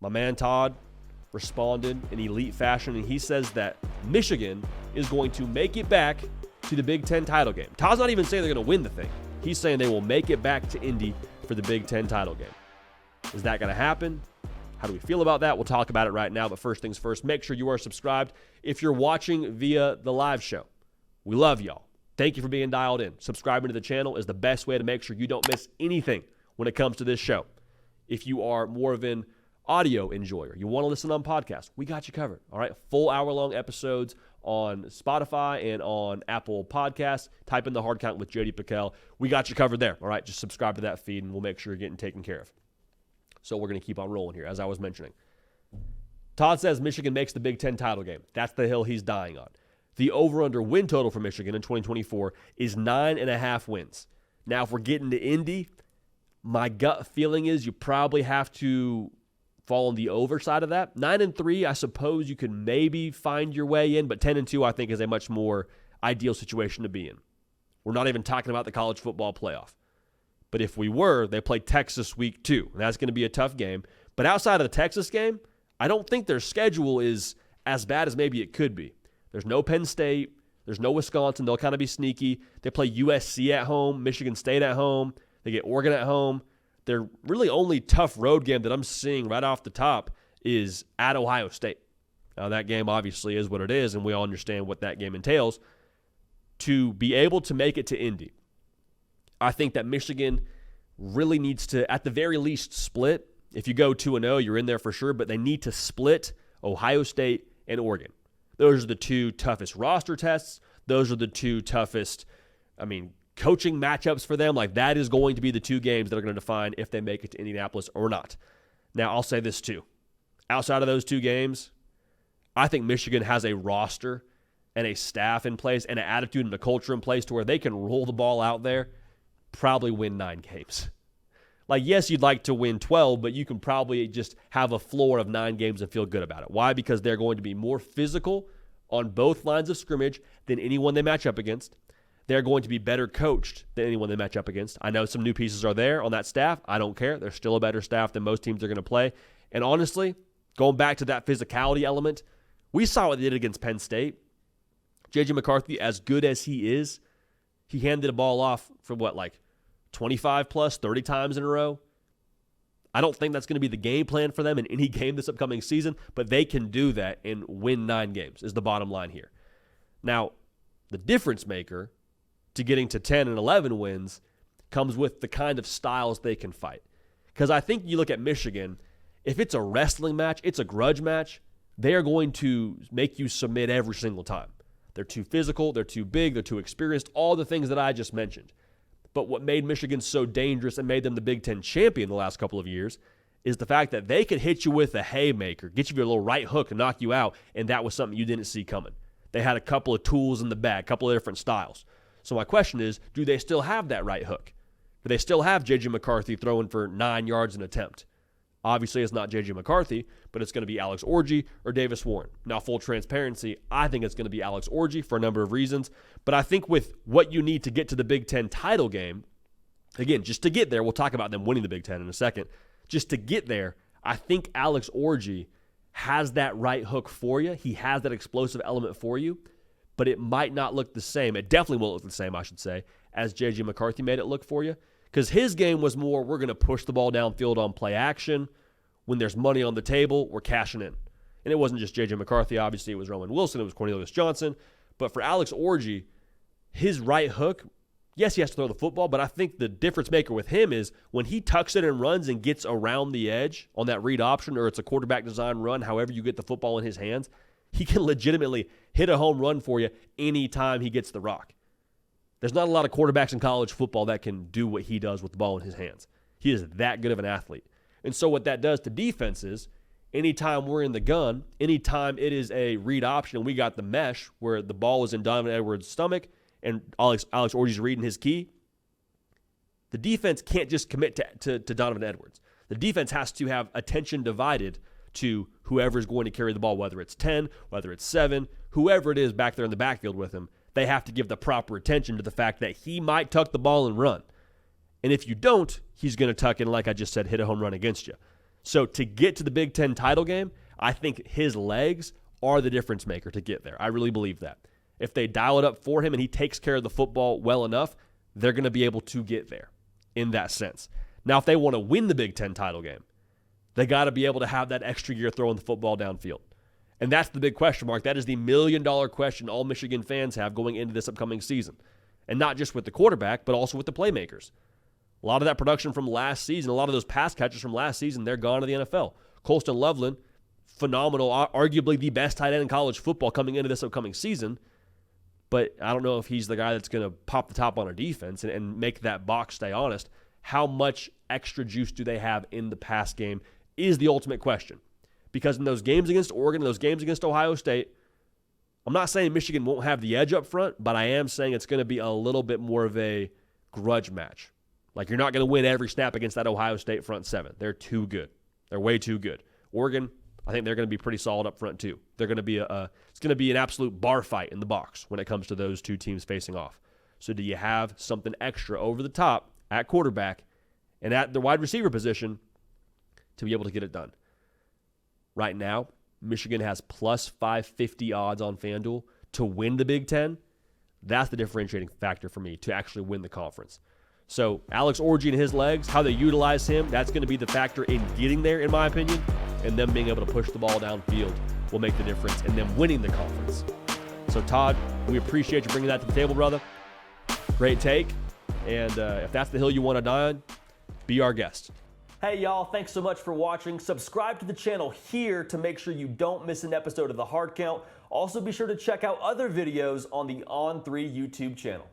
My man Todd responded in elite fashion, and he says that Michigan is going to make it back to the Big Ten title game. Todd's not even saying they're going to win the thing. He's saying they will make it back to Indy for the Big Ten title game. Is that going to happen? How do we feel about that? We'll talk about it right now, but first things first, make sure you are subscribed if you're watching via the live show. We love y'all. Thank you for being dialed in. Subscribing to the channel is the best way to make sure you don't miss anything when it comes to this show. If you are more of an audio enjoyer, you want to listen on podcasts, we got you covered. All right, full hour-long episodes on Spotify and on Apple Podcasts. Type in the hard count with JD Piquel. We got you covered there. All right, just subscribe to that feed, and we'll make sure you're getting taken care of. So we're going to keep on rolling here, as I was mentioning. Todd says Michigan makes the Big Ten title game. That's the hill he's dying on. The over-under win total for Michigan in 2024 is 9.5 wins. Now, if we're getting to Indy, my gut feeling is you probably have to fall on the over side of that. 9-3, I suppose you could maybe find your way in, but 10-2, I think, is a much more ideal situation to be in. We're not even talking about the college football playoff. But if we were, they play Texas week 2, and that's going to be a tough game. But outside of the Texas game, I don't think their schedule is as bad as maybe it could be. There's no Penn State. There's no Wisconsin. They'll kind of be sneaky. They play USC at home, Michigan State at home. They get Oregon at home. Their really only tough road game that I'm seeing right off the top is at Ohio State. Now, that game obviously is what it is, and we all understand what that game entails. To be able to make it to Indy, I think that Michigan really needs to, at the very least, split. If you go 2-0, you're in there for sure, but they need to split Ohio State and Oregon. Those are the two toughest roster tests. Those are the two toughest, coaching matchups for them. Like, that is going to be the two games that are going to define if they make it to Indianapolis or not. Now, I'll say this too. Outside of those two games, I think Michigan has a roster and a staff in place and an attitude and a culture in place to where they can roll the ball out there, probably win 9 games. Like, yes, you'd like to win 12, but you can probably just have a floor of 9 games and feel good about it. Why? Because they're going to be more physical on both lines of scrimmage than anyone they match up against. They're going to be better coached than anyone they match up against. I know some new pieces are there on that staff. I don't care. They're still a better staff than most teams are going to play. And honestly, going back to that physicality element, we saw what they did against Penn State. J.J. McCarthy, as good as he is, he handed the ball off for 25 plus, 30 times in a row. I don't think that's going to be the game plan for them in any game this upcoming season, but they can do that and win 9 games is the bottom line here. Now, the difference maker to getting to 10 and 11 wins comes with the kind of styles they can fight. Because I think you look at Michigan, if it's a wrestling match, it's a grudge match, they are going to make you submit every single time. They're too physical, they're too big, they're too experienced, all the things that I just mentioned. But what made Michigan so dangerous and made them the Big Ten champion the last couple of years is the fact that they could hit you with a haymaker, get you with a little right hook and knock you out, and that was something you didn't see coming. They had a couple of tools in the bag, a couple of different styles. So my question is, do they still have that right hook? Do they still have J.J. McCarthy throwing for 9 yards an attempt? Obviously, it's not J.J. McCarthy, but it's going to be Alex Orji or Davis Warren. Now, full transparency, I think it's going to be Alex Orji for a number of reasons. But I think with what you need to get to the Big Ten title game, again, just to get there, we'll talk about them winning the Big Ten in a second. Just to get there, I think Alex Orji has that right hook for you. He has that explosive element for you, but it might not look the same. It definitely won't look the same, I should say, as J.J. McCarthy made it look for you. Because his game was more, we're going to push the ball downfield on play action. When there's money on the table, we're cashing in. And it wasn't just J.J. McCarthy. Obviously, it was Roman Wilson. It was Cornelius Johnson. But for Alex Orji, his right hook, yes, he has to throw the football, but I think the difference maker with him is when he tucks it and runs and gets around the edge on that read option, or it's a quarterback design run, however you get the football in his hands, he can legitimately hit a home run for you anytime he gets the rock. There's not a lot of quarterbacks in college football that can do what he does with the ball in his hands. He is that good of an athlete. And so what that does to defenses, anytime we're in the gun, anytime it is a read option and we got the mesh where the ball is in Donovan Edwards' stomach and Alex Orji's reading his key, the defense can't just commit to Donovan Edwards. The defense has to have attention divided to whoever's going to carry the ball, whether it's 10, whether it's 7, whoever it is back there in the backfield with him. They have to give the proper attention to the fact that he might tuck the ball and run. And if you don't, he's going to tuck in, like I just said, hit a home run against you. So to get to the Big Ten title game, I think his legs are the difference maker to get there. I really believe that. If they dial it up for him and he takes care of the football well enough, they're going to be able to get there in that sense. Now, if they want to win the Big Ten title game, they got to be able to have that extra year throwing the football downfield. And that's the big question mark. That is the million-dollar question all Michigan fans have going into this upcoming season. And not just with the quarterback, but also with the playmakers. A lot of that production from last season, a lot of those pass catchers from last season, they're gone to the NFL. Colston Loveland, phenomenal, arguably the best tight end in college football coming into this upcoming season. But I don't know if he's the guy that's going to pop the top on our defense and make that box stay honest. How much extra juice do they have in the pass game is the ultimate question. Because in those games against Oregon, those games against Ohio State, I'm not saying Michigan won't have the edge up front, but I am saying it's going to be a little bit more of a grudge match. Like, you're not going to win every snap against that Ohio State front seven. They're too good. They're way too good. Oregon, I think they're going to be pretty solid up front too. They're going to be it's going to be an absolute bar fight in the box when it comes to those two teams facing off. So do you have something extra over the top at quarterback and at the wide receiver position to be able to get it done? Right now, Michigan has plus 550 odds on FanDuel to win the Big Ten. That's the differentiating factor for me to actually win the conference. So Alex Orji and his legs, how they utilize him, that's going to be the factor in getting there, in my opinion. And them being able to push the ball downfield will make the difference in them winning the conference. So Todd, we appreciate you bringing that to the table, brother. Great take. And if that's the hill you want to die on, be our guest. Hey, y'all. Thanks so much for watching. Subscribe to the channel here to make sure you don't miss an episode of The Hard Count. Also, be sure to check out other videos on the On3 YouTube channel.